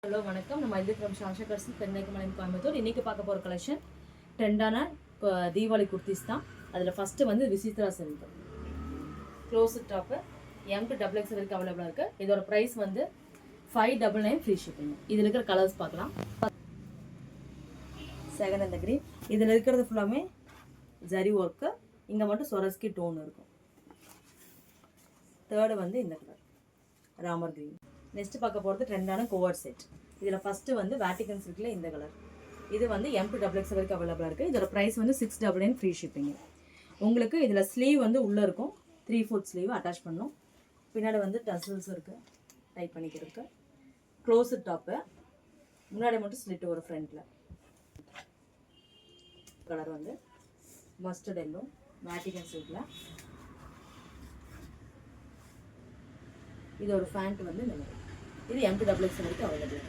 Hello வணக்கம். நம்ம இது ஃப்ரம் ஷாஷா கர்சன் பெண்ணைக்குமலை கோயம்புத்தூர். இன்றைக்கி பார்க்க போகிற கலெக்ஷன் ட்ரெண்டான தீபாவளி குர்த்திஸ் தான். அதில் ஃபஸ்ட்டு வந்து Vichitra silk close top M2XX வரைக்கும் அவைலபிளாக இருக்குது. இதோட ப்ரைஸ் வந்து 599 ஃப்ரீ ஷிப்பிங். இதில் இருக்கிற கலர்ஸ் பார்க்கலாம். செகண்ட் இந்த கிரீன், இதில் இருக்கிறது ஃபுல்லாமே ஜரி ஒர்க்கு, இங்கே மட்டும் சொரஸ்கி டோன் இருக்கும். தேர்டு வந்து இந்த கலர் ராமர் கிரீன். நெக்ஸ்ட் பார்க்க போகிறது ட்ரெண்டான கோவர் செட். இதில் ஃபஸ்ட்டு வந்து வேட்டிகன் சில்கில் இந்த கலர். இது வந்து M2XX வரைக்கும் அவைலபிளாக இருக்குது. இதோட ப்ரைஸ் வந்து 699 ஃப்ரீ ஷிப்பிங். உங்களுக்கு இதில் ஸ்லீவ் வந்து உள்ளே இருக்கும், 3/4 ஸ்லீவ் அட்டாச் பண்ணணும். பின்னாடி வந்து டசல்ஸ் இருக்குது, டைப் பண்ணிக்கிறதுக்கு. க்ளோஸ் டாப்பு, முன்னாடி மட்டும் ஸ்லிட் ஒரு ஃப்ரண்ட்டில். கலர் வந்து மஸ்டர்ட் எல்லோ வேட்டிகன் சில்கில். இது ஒரு ஃபேண்ட் வந்து இந்த மாதிரி. இது M2XX வரைக்கும் அவைலபிள்.